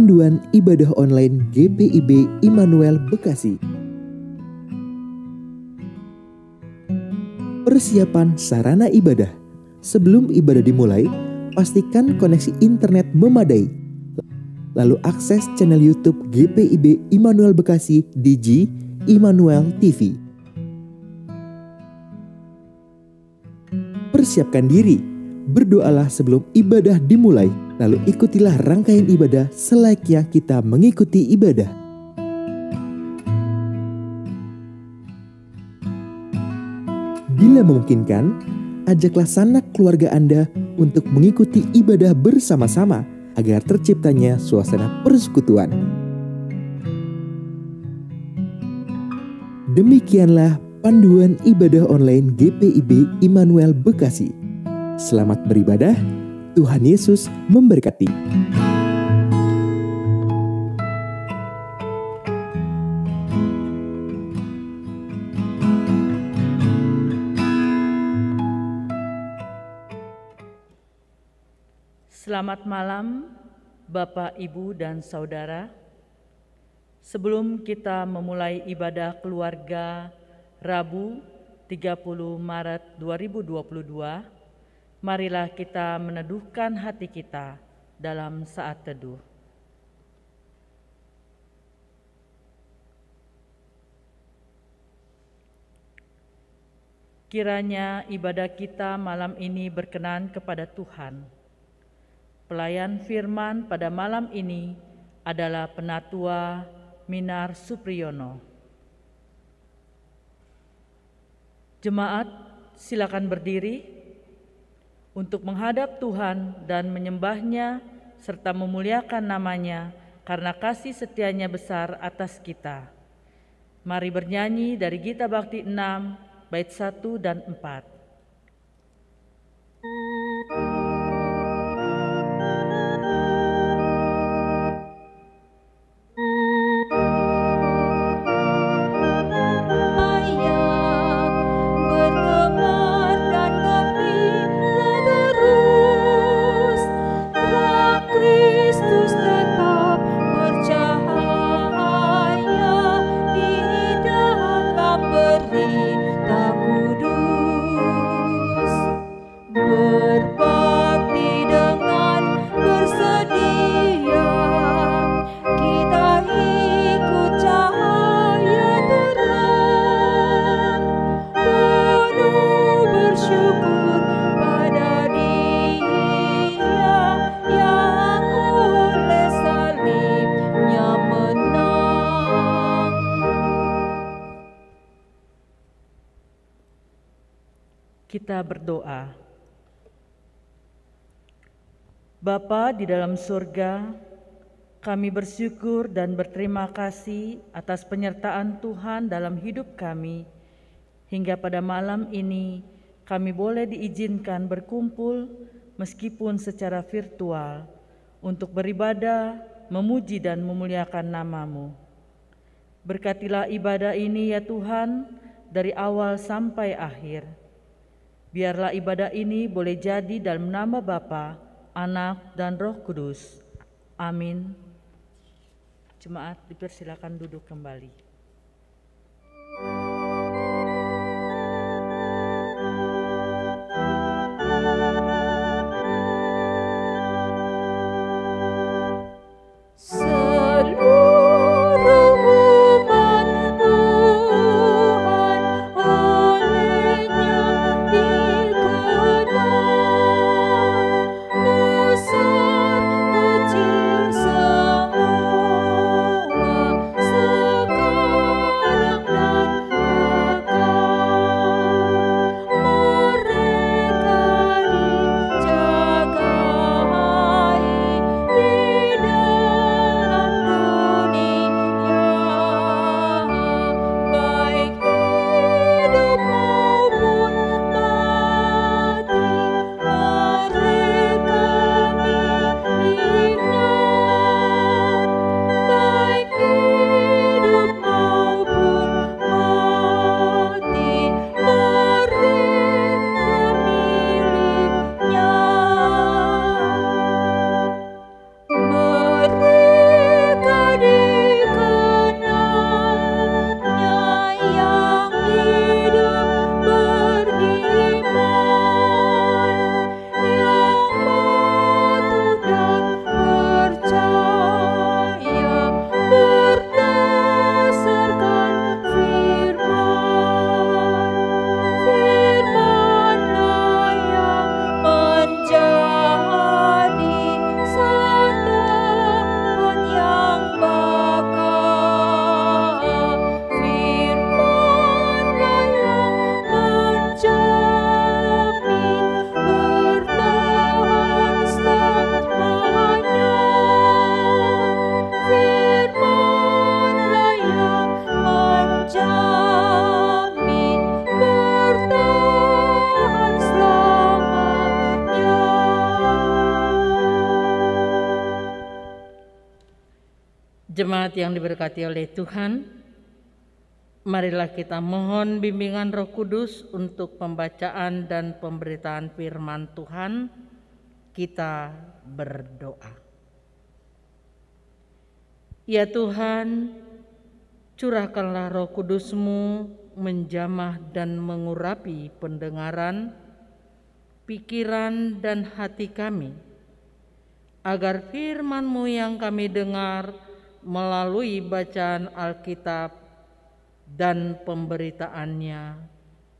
Panduan Ibadah Online GPIB Immanuel Bekasi. Persiapan sarana ibadah. Sebelum ibadah dimulai, pastikan koneksi internet memadai. Lalu akses channel YouTube GPIB Immanuel Bekasi di G Immanuel TV. Persiapkan diri, berdoalah sebelum ibadah dimulai. Lalu ikutilah rangkaian ibadah selayaknya kita mengikuti ibadah. Bila memungkinkan, ajaklah sanak keluarga Anda untuk mengikuti ibadah bersama-sama agar terciptanya suasana persekutuan. Demikianlah panduan ibadah online GPIB Immanuel Bekasi. Selamat beribadah. Tuhan Yesus memberkati. Selamat malam, Bapak, Ibu, dan Saudara. Sebelum kita memulai ibadah keluarga Rabu 30 Maret 2022, marilah kita meneduhkan hati kita dalam saat teduh. Kiranya ibadah kita malam ini berkenan kepada Tuhan. Pelayan firman pada malam ini adalah Penatua Minar Supriyono. Jemaat, silakan berdiri untuk menghadap Tuhan dan menyembah-Nya serta memuliakan nama-Nya karena kasih setia-Nya besar atas kita. Mari bernyanyi dari Gita Bakti 6 bait 1 dan 4. Kita berdoa. Bapa di dalam surga, kami bersyukur dan berterima kasih atas penyertaan Tuhan dalam hidup kami. Hingga pada malam ini kami boleh diizinkan berkumpul meskipun secara virtual untuk beribadah, memuji dan memuliakan nama-Mu. Berkatilah ibadah ini ya Tuhan dari awal sampai akhir. Biarlah ibadah ini boleh jadi dalam nama Bapa, Anak, dan Roh Kudus. Amin. Jemaat dipersilakan duduk kembali. Kecil semua Jemaat yang diberkati oleh Tuhan, marilah kita mohon bimbingan Roh Kudus untuk pembacaan dan pemberitaan firman Tuhan. Kita berdoa. Ya Tuhan, curahkanlah Roh Kudus-Mu menjamah dan mengurapi pendengaran, pikiran dan hati kami, agar firman-Mu yang kami dengar melalui bacaan Alkitab dan pemberitaannya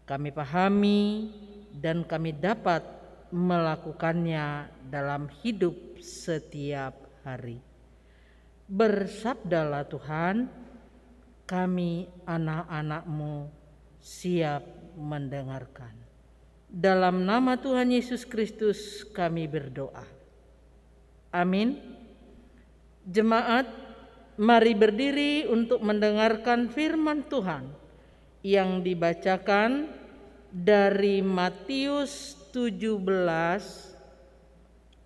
kami pahami dan kami dapat melakukannya dalam hidup setiap hari. Bersabdalah Tuhan, kami anak-anak-Mu siap mendengarkan. Dalam nama Tuhan Yesus Kristus kami berdoa. Amin. Jemaat, mari berdiri untuk mendengarkan firman Tuhan yang dibacakan dari Matius 17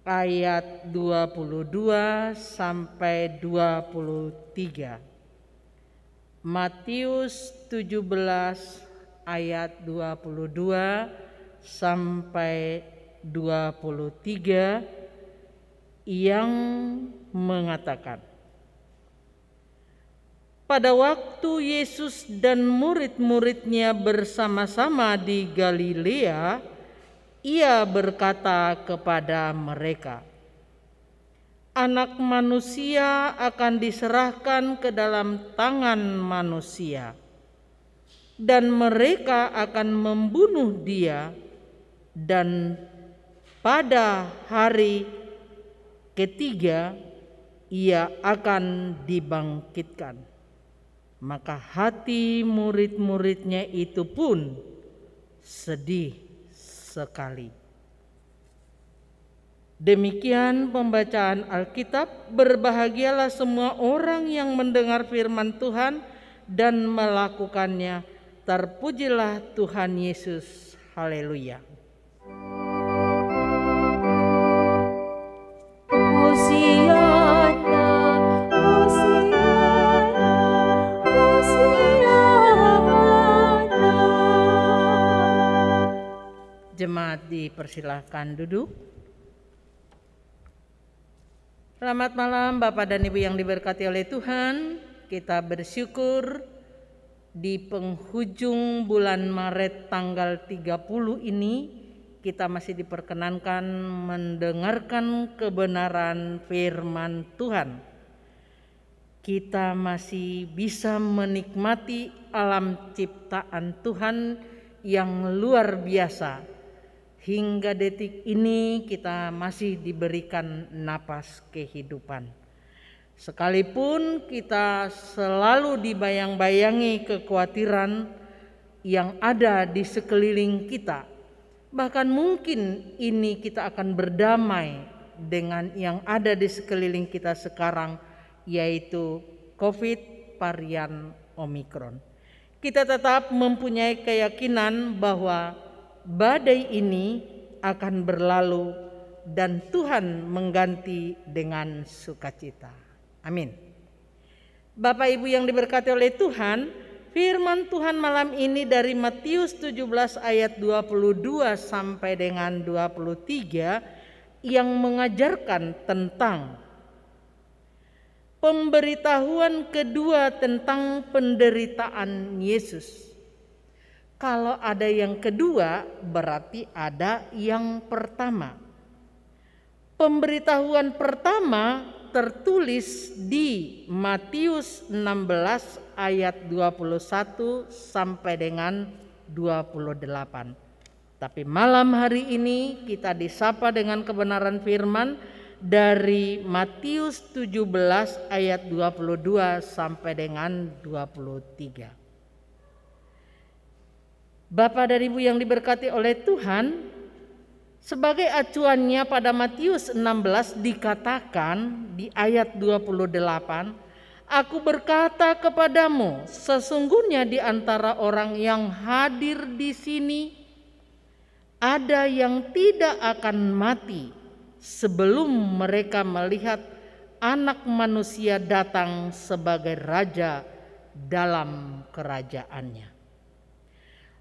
ayat 22 sampai 23. Matius 17 ayat 22 sampai 23 yang mengatakan, pada waktu Yesus dan murid-muridnya bersama-sama di Galilea, Ia berkata kepada mereka, Anak manusia akan diserahkan ke dalam tangan manusia, dan mereka akan membunuh Dia, dan pada hari ketiga Ia akan dibangkitkan. Maka hati murid-muridnya itu pun sedih sekali. Demikian pembacaan Alkitab. Berbahagialah semua orang yang mendengar firman Tuhan dan melakukannya. Terpujilah Tuhan Yesus. Haleluya. Jemaat dipersilahkan duduk. Selamat malam Bapak dan Ibu yang diberkati oleh Tuhan. Kita bersyukur di penghujung bulan Maret tanggal 30 ini kita masih diperkenankan mendengarkan kebenaran firman Tuhan. Kita masih bisa menikmati alam ciptaan Tuhan yang luar biasa. Hingga detik ini kita masih diberikan napas kehidupan. Sekalipun kita selalu dibayang-bayangi kekhawatiran yang ada di sekeliling kita, bahkan mungkin ini kita akan berdamai dengan yang ada di sekeliling kita sekarang, yaitu COVID varian Omikron. Kita tetap mempunyai keyakinan bahwa badai ini akan berlalu dan Tuhan mengganti dengan sukacita. Amin. Bapak Ibu yang diberkati oleh Tuhan, firman Tuhan malam ini dari Matius 17 ayat 22 sampai dengan 23 yang mengajarkan tentang pemberitahuan kedua tentang penderitaan Yesus. Kalau ada yang kedua, berarti ada yang pertama. Pemberitahuan pertama tertulis di Matius 16 ayat 21 sampai dengan 28. Tapi malam hari ini kita disapa dengan kebenaran firman dari Matius 17 ayat 22 sampai dengan 23. Bapak dan Ibu yang diberkati oleh Tuhan, sebagai acuannya pada Matius 16 dikatakan di ayat 28, Aku berkata kepadamu, sesungguhnya di antara orang yang hadir di sini ada yang tidak akan mati sebelum mereka melihat Anak Manusia datang sebagai Raja dalam kerajaannya.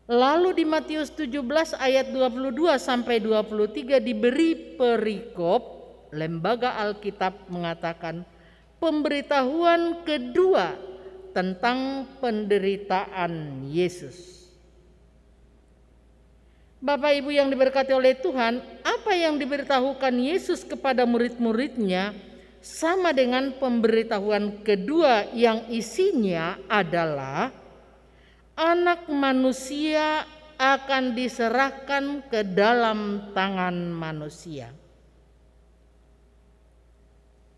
Lalu di Matius 17 ayat 22 sampai 23 diberi perikop, Lembaga Alkitab mengatakan pemberitahuan kedua tentang penderitaan Yesus. Bapak Ibu yang diberkati oleh Tuhan, apa yang diberitahukan Yesus kepada murid-muridnya sama dengan pemberitahuan kedua yang isinya adalah Anak Manusia akan diserahkan ke dalam tangan manusia.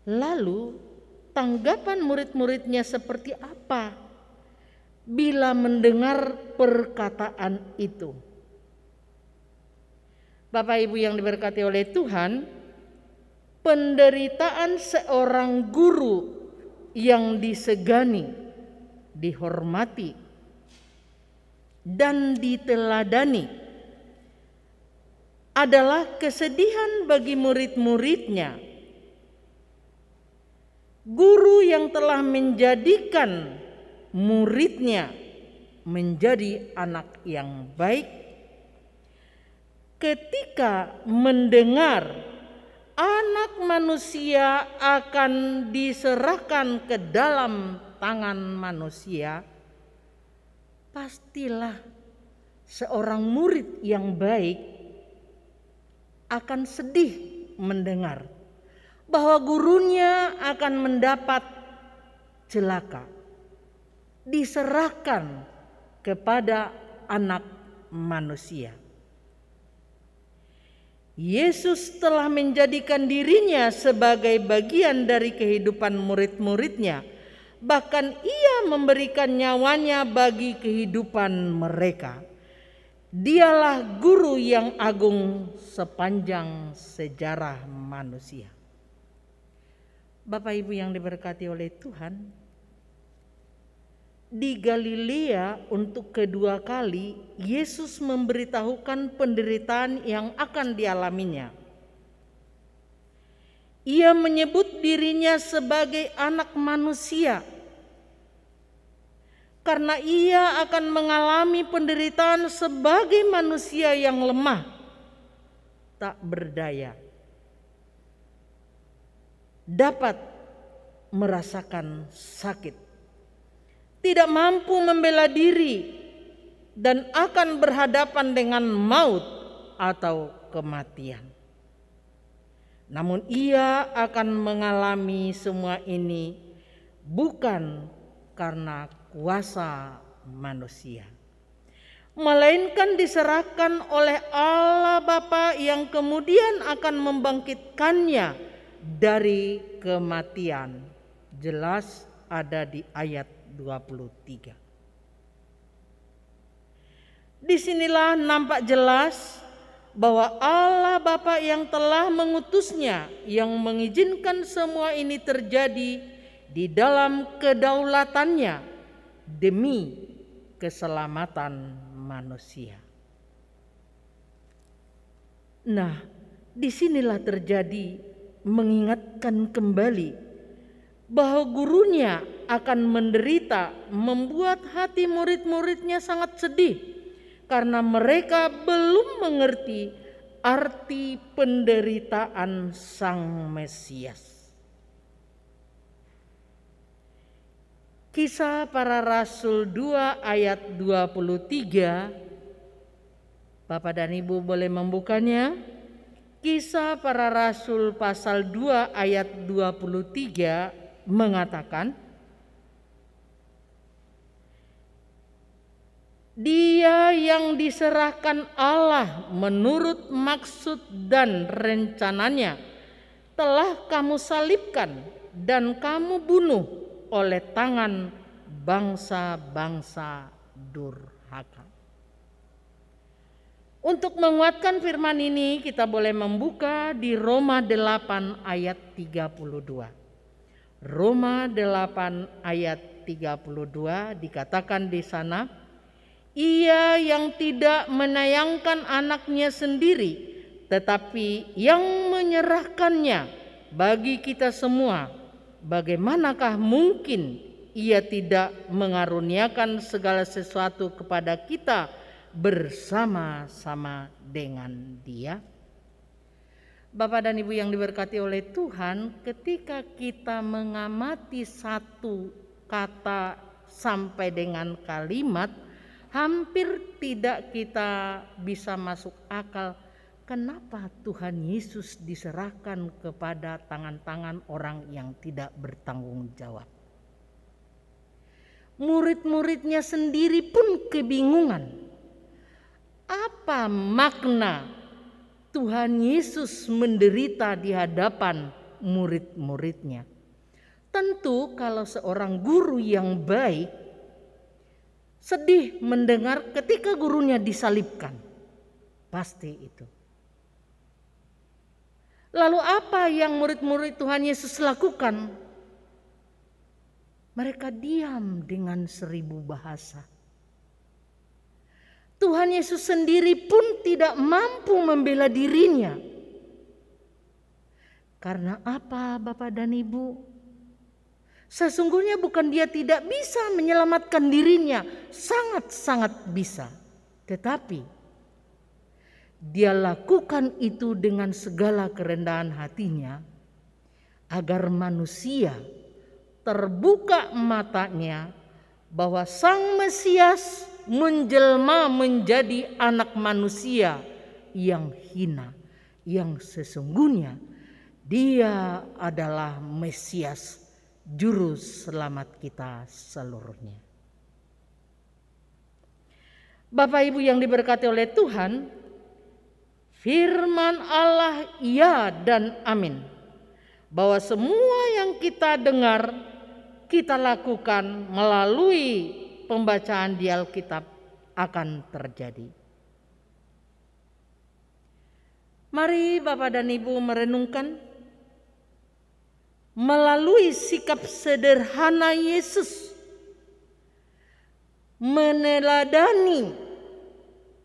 Lalu tanggapan murid-muridnya seperti apa bila mendengar perkataan itu? Bapak Ibu yang diberkati oleh Tuhan, penderitaan seorang guru yang disegani, dihormati, dan diteladani adalah kesedihan bagi murid-muridnya. Guru yang telah menjadikan muridnya menjadi anak yang baik, ketika mendengar Anak Manusia akan diserahkan ke dalam tangan manusia, pastilah seorang murid yang baik akan sedih mendengar bahwa gurunya akan mendapat celaka, diserahkan kepada anak manusia. Yesus telah menjadikan dirinya sebagai bagian dari kehidupan murid-muridnya. Bahkan ia memberikan nyawanya bagi kehidupan mereka. Dialah guru yang agung sepanjang sejarah manusia. Bapak Ibu yang diberkati oleh Tuhan, di Galilea untuk kedua kali Yesus memberitahukan penderitaan yang akan dialaminya. Ia menyebut dirinya sebagai anak manusia karena ia akan mengalami penderitaan sebagai manusia yang lemah, tak berdaya, dapat merasakan sakit, tidak mampu membela diri, dan akan berhadapan dengan maut atau kematian. Namun ia akan mengalami semua ini bukan karena kuasa manusia, melainkan diserahkan oleh Allah Bapa yang kemudian akan membangkitkannya dari kematian. Jelas ada di ayat 23. Disinilah nampak jelas bahwa Allah Bapa yang telah mengutusnya, yang mengizinkan semua ini terjadi di dalam kedaulatannya demi keselamatan manusia. Nah, disinilah terjadi mengingatkan kembali bahwa gurunya akan menderita, membuat hati murid-muridnya sangat sedih karena mereka belum mengerti arti penderitaan Sang Mesias. Kisah Para Rasul 2 ayat 23, Bapak dan Ibu boleh membukanya. Kisah Para Rasul pasal 2 ayat 23 mengatakan, Dia yang diserahkan Allah menurut maksud dan rencananya telah kamu salibkan dan kamu bunuh oleh tangan bangsa-bangsa durhaka. Untuk menguatkan firman ini kita boleh membuka di Roma 8 ayat 32. Roma 8 ayat 32 dikatakan di sana, Ia yang tidak menayangkan anaknya sendiri, tetapi yang menyerahkannya bagi kita semua, bagaimanakah mungkin Ia tidak mengaruniakan segala sesuatu kepada kita bersama-sama dengan Dia? Bapak dan Ibu yang diberkati oleh Tuhan, ketika kita mengamati satu kata sampai dengan kalimat, hampir tidak kita bisa masuk akal kenapa Tuhan Yesus diserahkan kepada tangan-tangan orang yang tidak bertanggung jawab. Murid-muridnya sendiri pun kebingungan. Apa makna Tuhan Yesus menderita di hadapan murid-muridnya? Tentu kalau seorang guru yang baik sedih mendengar ketika gurunya disalibkan. Pasti itu. Lalu apa yang murid-murid Tuhan Yesus lakukan? Mereka diam dengan 1000 bahasa. Tuhan Yesus sendiri pun tidak mampu membela dirinya. Karena apa, Bapak dan Ibu? Sesungguhnya bukan dia tidak bisa menyelamatkan dirinya, sangat-sangat bisa. Tetapi dia lakukan itu dengan segala kerendahan hatinya, agar manusia terbuka matanya bahwa Sang Mesias menjelma menjadi anak manusia yang hina, yang sesungguhnya Dia adalah Mesias, juru selamat kita seluruhnya. Bapak Ibu yang diberkati oleh Tuhan, firman Allah ya dan amin, bahwa semua yang kita dengar kita lakukan melalui pembacaan di Alkitab akan terjadi. Mari Bapak dan Ibu merenungkan melalui sikap sederhana Yesus, meneladani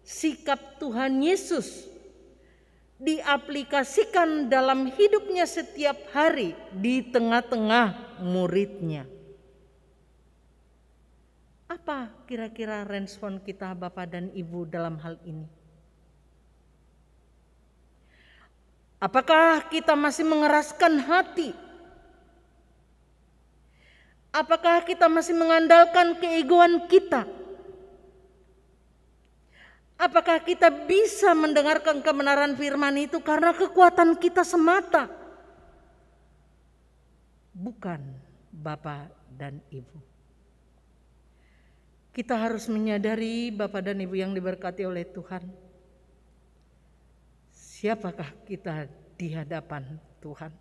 sikap Tuhan Yesus diaplikasikan dalam hidupnya setiap hari di tengah-tengah muridnya. Apa kira-kira respon kita Bapak dan Ibu dalam hal ini? Apakah kita masih mengeraskan hati? Apakah kita masih mengandalkan keegoan kita? Apakah kita bisa mendengarkan kebenaran firman itu karena kekuatan kita semata? Bukan, Bapak dan Ibu. Kita harus menyadari Bapak dan Ibu yang diberkati oleh Tuhan, siapakah kita di hadapan Tuhan?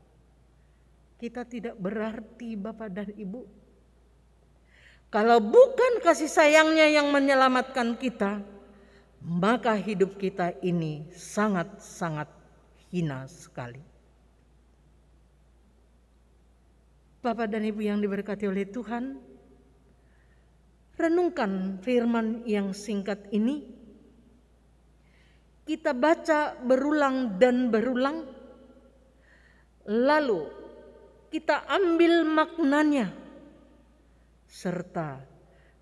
Kita tidak berarti Bapak dan Ibu. Kalau bukan kasih sayangnya yang menyelamatkan kita, maka hidup kita ini sangat-sangat hina sekali. Bapak dan Ibu yang diberkati oleh Tuhan, renungkan firman yang singkat ini. Kita baca berulang dan berulang, lalu kita ambil maknanya, serta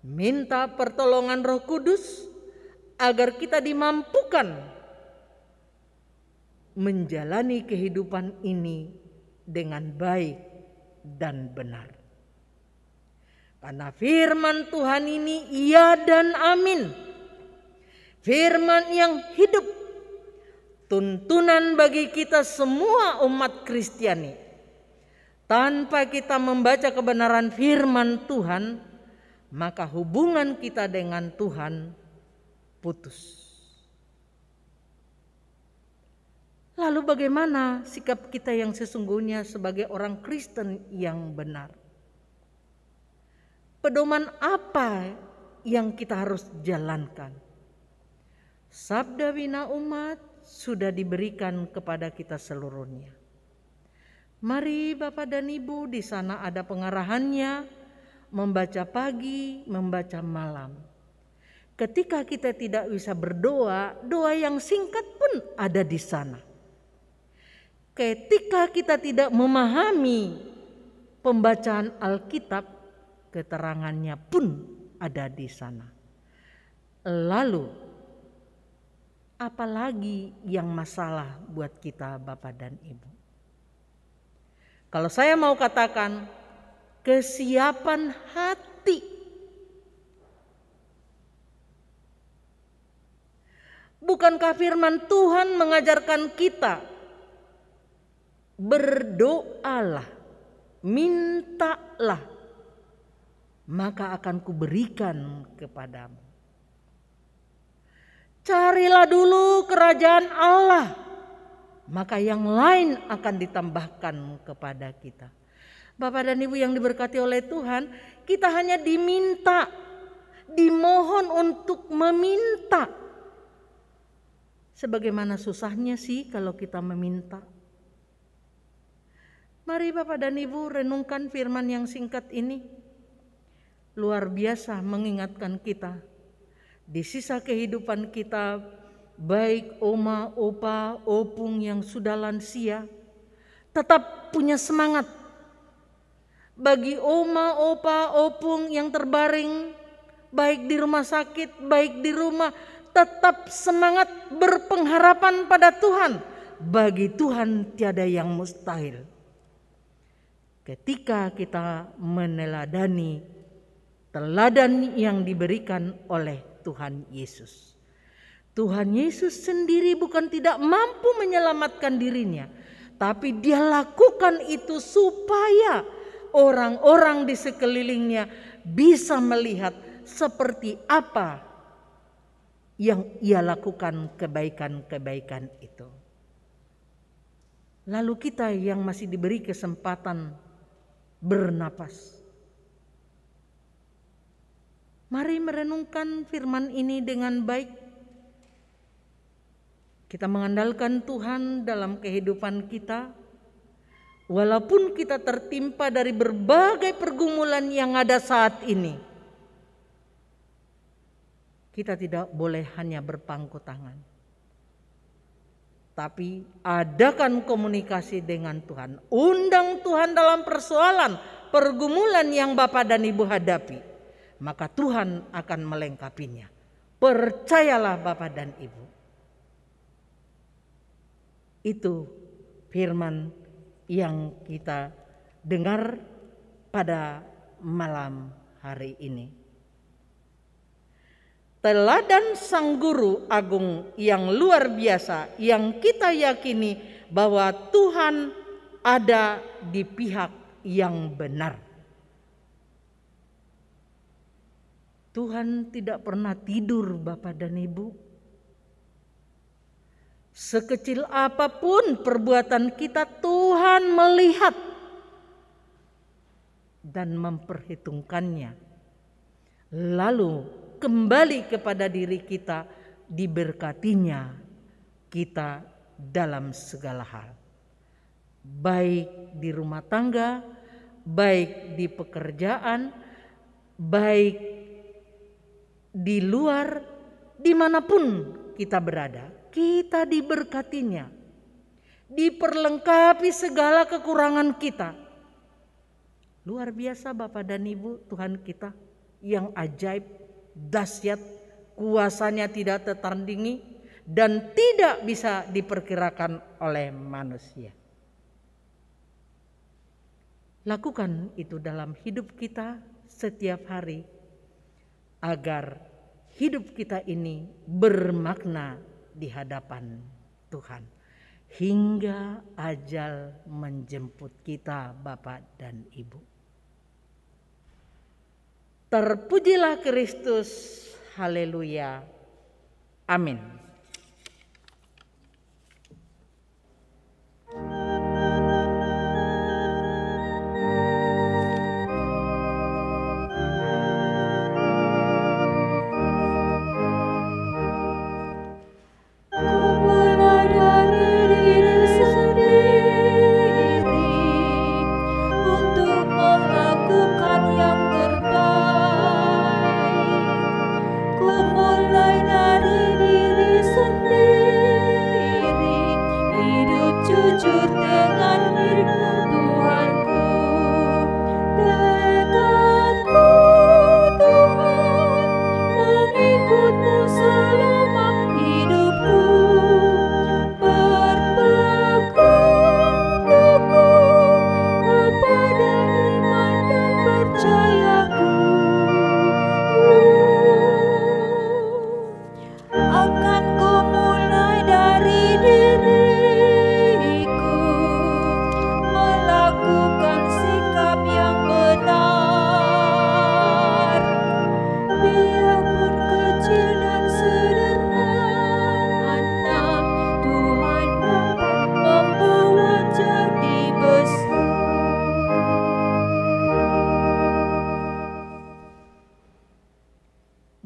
minta pertolongan Roh Kudus agar kita dimampukan menjalani kehidupan ini dengan baik dan benar. Karena firman Tuhan ini iya dan amin. Firman yang hidup, tuntunan bagi kita semua umat Kristiani. Tanpa kita membaca kebenaran firman Tuhan, maka hubungan kita dengan Tuhan putus. Lalu bagaimana sikap kita yang sesungguhnya sebagai orang Kristen yang benar? Pedoman apa yang kita harus jalankan? Sabda bina umat sudah diberikan kepada kita seluruhnya. Mari Bapak dan Ibu, di sana ada pengarahannya, membaca pagi, membaca malam. Ketika kita tidak bisa berdoa, doa yang singkat pun ada di sana. Ketika kita tidak memahami pembacaan Alkitab, keterangannya pun ada di sana. Lalu apalagi yang masalah buat kita Bapak dan Ibu? Kalau saya mau katakan kesiapan hati. Bukankah firman Tuhan mengajarkan kita berdoalah, mintalah, maka akan kuberikan kepadamu. Carilah dulu kerajaan Allah, maka yang lain akan ditambahkan kepada kita. Bapak dan Ibu yang diberkati oleh Tuhan, kita hanya diminta, dimohon untuk meminta. Sebagaimana susahnya sih kalau kita meminta. Mari Bapak dan Ibu renungkan firman yang singkat ini. Luar biasa mengingatkan kita. Di sisa kehidupan kita, baik oma, opa, opung yang sudah lansia, tetap punya semangat. Bagi oma, opa, opung yang terbaring, baik di rumah sakit, baik di rumah, tetap semangat berpengharapan pada Tuhan. Bagi Tuhan tiada yang mustahil. Ketika kita meneladani teladan yang diberikan oleh Tuhan Yesus. Tuhan Yesus sendiri bukan tidak mampu menyelamatkan dirinya, tapi Dia lakukan itu supaya orang-orang di sekelilingnya bisa melihat seperti apa yang Ia lakukan kebaikan-kebaikan itu. Lalu kita yang masih diberi kesempatan bernapas, mari merenungkan firman ini dengan baik. Kita mengandalkan Tuhan dalam kehidupan kita. Walaupun kita tertimpa dari berbagai pergumulan yang ada saat ini, kita tidak boleh hanya berpangku tangan, tapi adakan komunikasi dengan Tuhan. Undang Tuhan dalam persoalan, pergumulan yang Bapak dan Ibu hadapi. Maka Tuhan akan melengkapinya. Percayalah Bapak dan Ibu. Itu firman yang kita dengar pada malam hari ini. Teladan Sang Guru Agung yang luar biasa, yang kita yakini bahwa Tuhan ada di pihak yang benar. Tuhan tidak pernah tidur Bapak dan Ibu. Sekecil apapun perbuatan kita, Tuhan melihat dan memperhitungkannya. Lalu kembali kepada diri kita, diberkatinya kita dalam segala hal. Baik di rumah tangga, baik di pekerjaan, baik di luar, dimanapun kita berada, kita diberkatinya. Diperlengkapi segala kekurangan kita. Luar biasa Bapak dan Ibu, Tuhan kita yang ajaib, dahsyat, kuasanya tidak tertandingi dan tidak bisa diperkirakan oleh manusia. Lakukan itu dalam hidup kita setiap hari agar hidup kita ini bermakna di hadapan Tuhan hingga ajal menjemput kita Bapak dan Ibu. Terpujilah Kristus, haleluya, amin. Mulai dari diri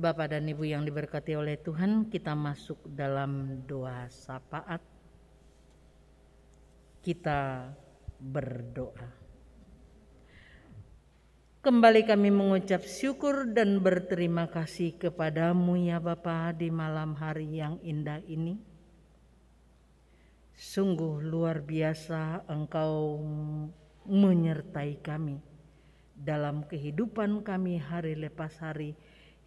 Bapak dan Ibu yang diberkati oleh Tuhan, kita masuk dalam doa syafaat. Kita berdoa. Kembali kami mengucap syukur dan berterima kasih kepadamu ya Bapa di malam hari yang indah ini. Sungguh luar biasa Engkau menyertai kami dalam kehidupan kami hari lepas hari.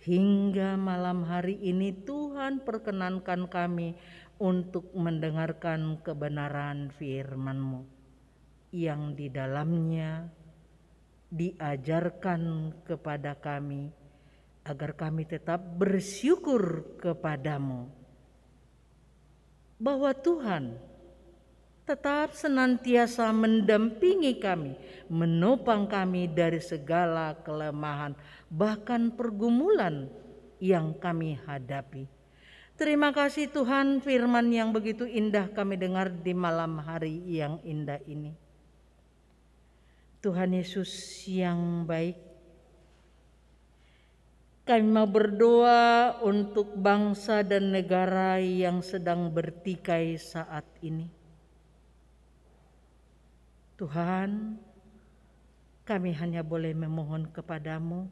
Hingga malam hari ini Tuhan perkenankan kami untuk mendengarkan kebenaran firman-Mu yang di dalamnya diajarkan kepada kami agar kami tetap bersyukur kepadamu bahwa Tuhan tetap senantiasa mendampingi kami, menopang kami dari segala kelemahan, bahkan pergumulan yang kami hadapi. Terima kasih Tuhan, firman yang begitu indah kami dengar di malam hari yang indah ini. Tuhan Yesus yang baik, kami mau berdoa untuk bangsa dan negara yang sedang bertikai saat ini. Tuhan, kami hanya boleh memohon kepadamu.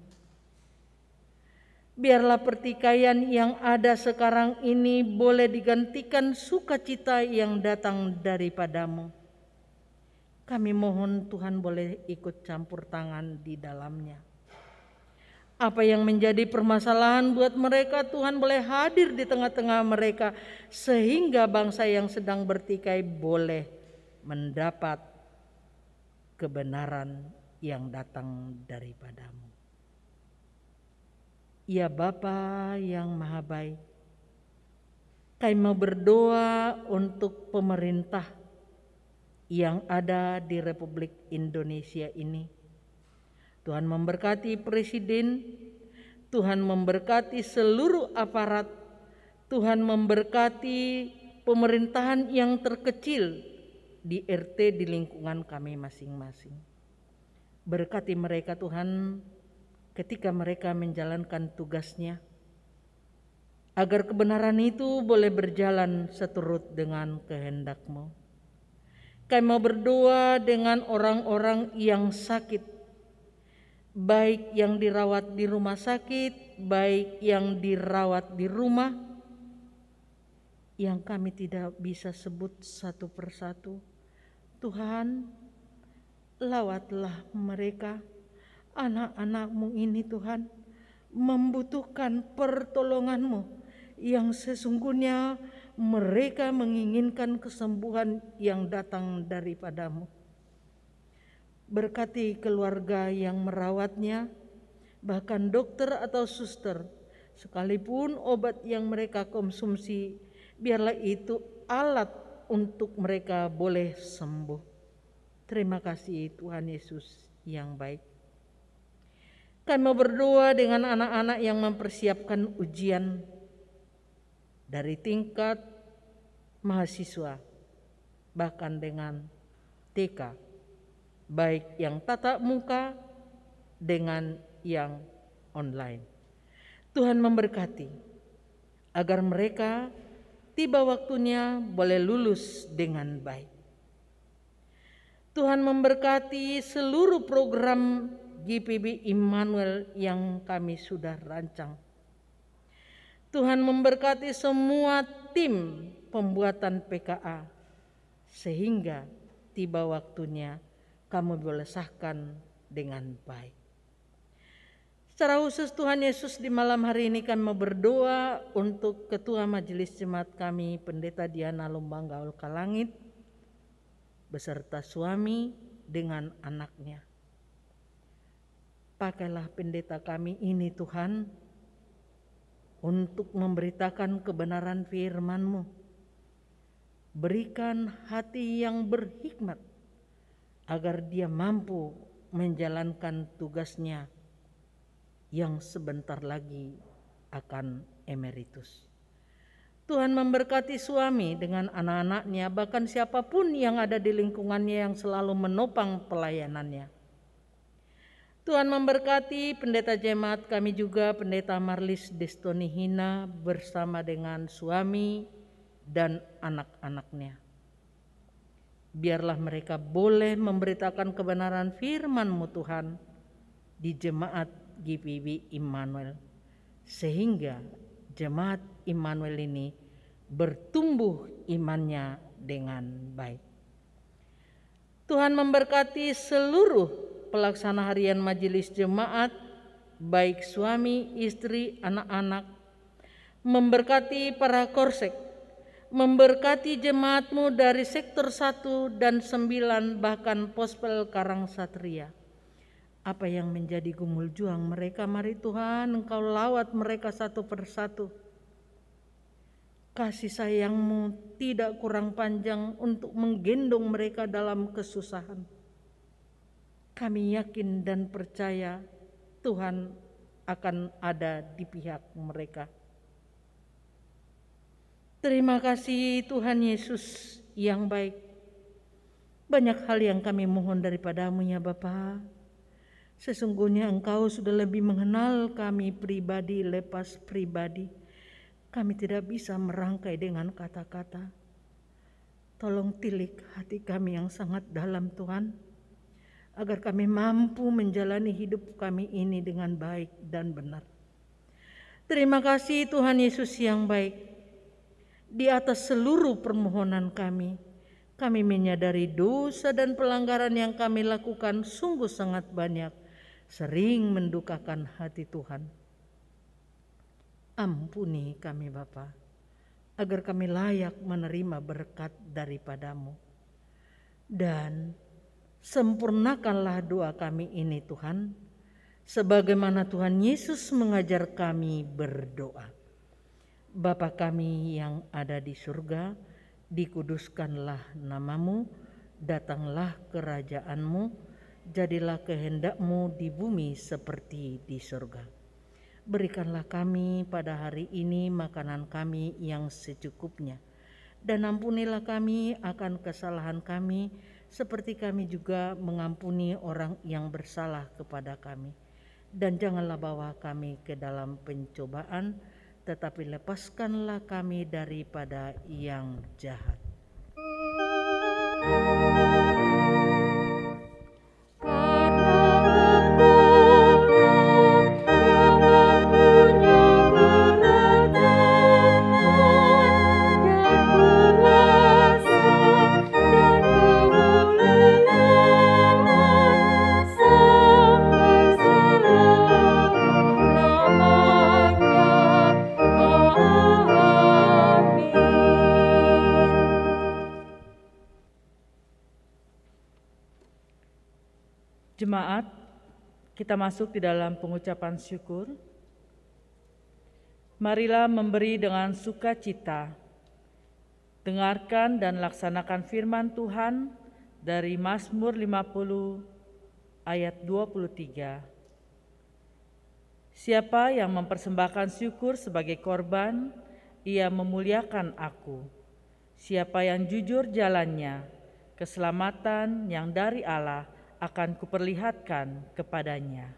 Biarlah pertikaian yang ada sekarang ini boleh digantikan sukacita yang datang daripadamu. Kami mohon Tuhan boleh ikut campur tangan di dalamnya. Apa yang menjadi permasalahan buat mereka, Tuhan boleh hadir di tengah-tengah mereka, sehingga bangsa yang sedang bertikai boleh mendapat kebenaran yang datang daripadamu. Ya Bapa yang Maha Baik, kami mau berdoa untuk pemerintah yang ada di Republik Indonesia ini. Tuhan memberkati Presiden, Tuhan memberkati seluruh aparat, Tuhan memberkati pemerintahan yang terkecil di RT di lingkungan kami masing-masing. Berkati mereka Tuhan ketika mereka menjalankan tugasnya, agar kebenaran itu boleh berjalan seturut dengan kehendak-Mu. Kami mau berdoa dengan orang-orang yang sakit, baik yang dirawat di rumah sakit, baik yang dirawat di rumah, yang kami tidak bisa sebut satu persatu. Tuhan, lawatlah mereka, anak-anak-Mu ini Tuhan, membutuhkan pertolongan-Mu yang sesungguhnya mereka menginginkan kesembuhan yang datang daripadamu. Berkati keluarga yang merawatnya, bahkan dokter atau suster, sekalipun obat yang mereka konsumsi, biarlah itu alat untuk mereka boleh sembuh. Terima kasih Tuhan Yesus yang baik. Kami mau berdoa dengan anak-anak yang mempersiapkan ujian dari tingkat mahasiswa, bahkan dengan TK, baik yang tatap muka dengan yang online. Tuhan memberkati agar mereka tiba waktunya boleh lulus dengan baik. Tuhan memberkati seluruh program GPIB Immanuel yang kami sudah rancang. Tuhan memberkati semua tim pembuatan PKA, sehingga tiba waktunya kamu boleh sahkan dengan baik. Secara khusus Tuhan Yesus, di malam hari ini kami mau berdoa untuk Ketua Majelis Jemaat kami, Pendeta Diana Lumbang Gaul Kalangit, beserta suami dengan anaknya. Pakailah pendeta kami ini Tuhan, untuk memberitakan kebenaran firman-Mu. Berikan hati yang berhikmat, agar dia mampu menjalankan tugasnya yang sebentar lagi akan emeritus. Tuhan memberkati suami dengan anak-anaknya, bahkan siapapun yang ada di lingkungannya yang selalu menopang pelayanannya. Tuhan memberkati pendeta jemaat kami juga, Pendeta Marlis Destonihina bersama dengan suami dan anak-anaknya. Biarlah mereka boleh memberitakan kebenaran firman-Mu Tuhan di jemaat GPIB Immanuel, sehingga jemaat Immanuel ini bertumbuh imannya dengan baik. Tuhan memberkati seluruh pelaksana harian majelis jemaat, baik suami, istri, anak-anak, memberkati para korsek, memberkati jemaat-Mu dari sektor 1 dan 9 bahkan Pospel Karangsatria. Apa yang menjadi gumul juang mereka, mari Tuhan Engkau lawat mereka satu persatu. Kasih sayang-Mu tidak kurang panjang untuk menggendong mereka dalam kesusahan. Kami yakin dan percaya Tuhan akan ada di pihak mereka. Terima kasih Tuhan Yesus yang baik. Banyak hal yang kami mohon daripada-Mu ya Bapa. Sesungguhnya Engkau sudah lebih mengenal kami pribadi lepas pribadi. Kami tidak bisa merangkai dengan kata-kata. Tolong tilik hati kami yang sangat dalam Tuhan, agar kami mampu menjalani hidup kami ini dengan baik dan benar. Terima kasih Tuhan Yesus yang baik. Di atas seluruh permohonan kami menyadari dosa dan pelanggaran yang kami lakukan sungguh sangat banyak, sering mendukakan hati Tuhan. Ampuni kami Bapa, agar kami layak menerima berkat daripada-Mu. Dan sempurnakanlah doa kami ini Tuhan, sebagaimana Tuhan Yesus mengajar kami berdoa. Bapa kami yang ada di surga, dikuduskanlah nama-Mu, datanglah kerajaan-Mu, jadilah kehendak-Mu di bumi seperti di surga. Berikanlah kami pada hari ini makanan kami yang secukupnya, dan ampunilah kami akan kesalahan kami, seperti kami juga mengampuni orang yang bersalah kepada kami. Dan janganlah bawa kami ke dalam pencobaan, tetapi lepaskanlah kami daripada yang jahat. Jemaat, kita masuk di dalam pengucapan syukur. Marilah memberi dengan sukacita. Dengarkan dan laksanakan firman Tuhan dari Mazmur 50 ayat 23. Siapa yang mempersembahkan syukur sebagai korban, ia memuliakan aku. Siapa yang jujur jalannya, keselamatan yang dari Allah akan kuperlihatkan kepadanya.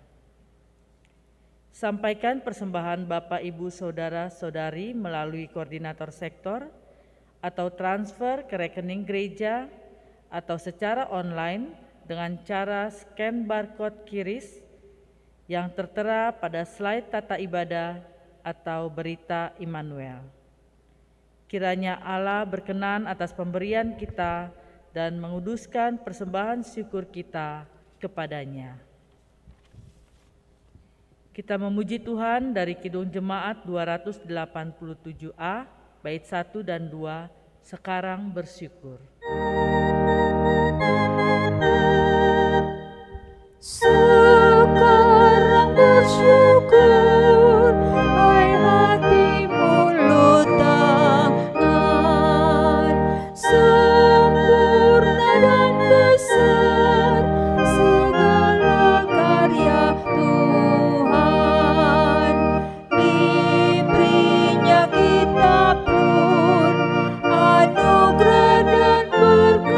Sampaikan persembahan Bapak, Ibu, Saudara, Saudari melalui koordinator sektor atau transfer ke rekening gereja atau secara online dengan cara scan barcode QRIS yang tertera pada slide tata ibadah atau berita Immanuel. Kiranya Allah berkenan atas pemberian kita dan menguduskan persembahan syukur kita kepadanya. Kita memuji Tuhan dari Kidung Jemaat 287A, bait 1 dan 2, sekarang bersyukur. Sekarang bersyukur, hai hati mulut tangan, sempurna dan besar segala karya Tuhan. Diberinya kita pun anugerah dan berkat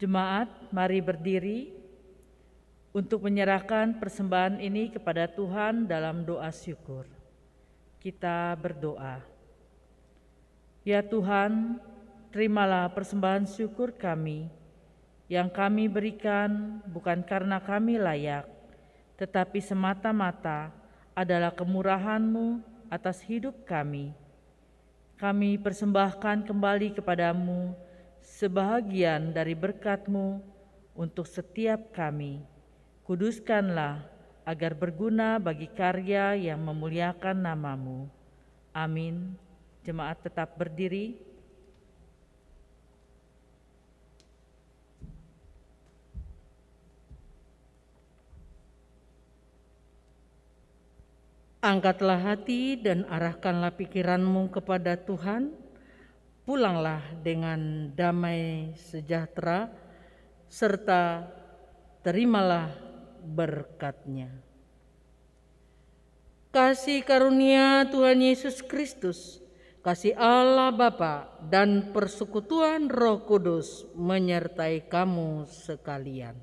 Jemaat, mari berdiri untuk menyerahkan persembahan ini kepada Tuhan dalam doa syukur. Kita berdoa. Ya Tuhan, terimalah persembahan syukur kami yang kami berikan bukan karena kami layak, tetapi semata-mata adalah kemurahan-Mu atas hidup kami. Kami persembahkan kembali kepadamu sebahagian dari berkat-Mu untuk setiap kami. Kuduskanlah agar berguna bagi karya yang memuliakan nama-Mu. Amin. Jemaat tetap berdiri. Angkatlah hati dan arahkanlah pikiranmu kepada Tuhan. Pulanglah dengan damai sejahtera, serta terimalah berkat-Nya. Kasih karunia Tuhan Yesus Kristus, kasih Allah Bapa dan persekutuan Roh Kudus menyertai kamu sekalian.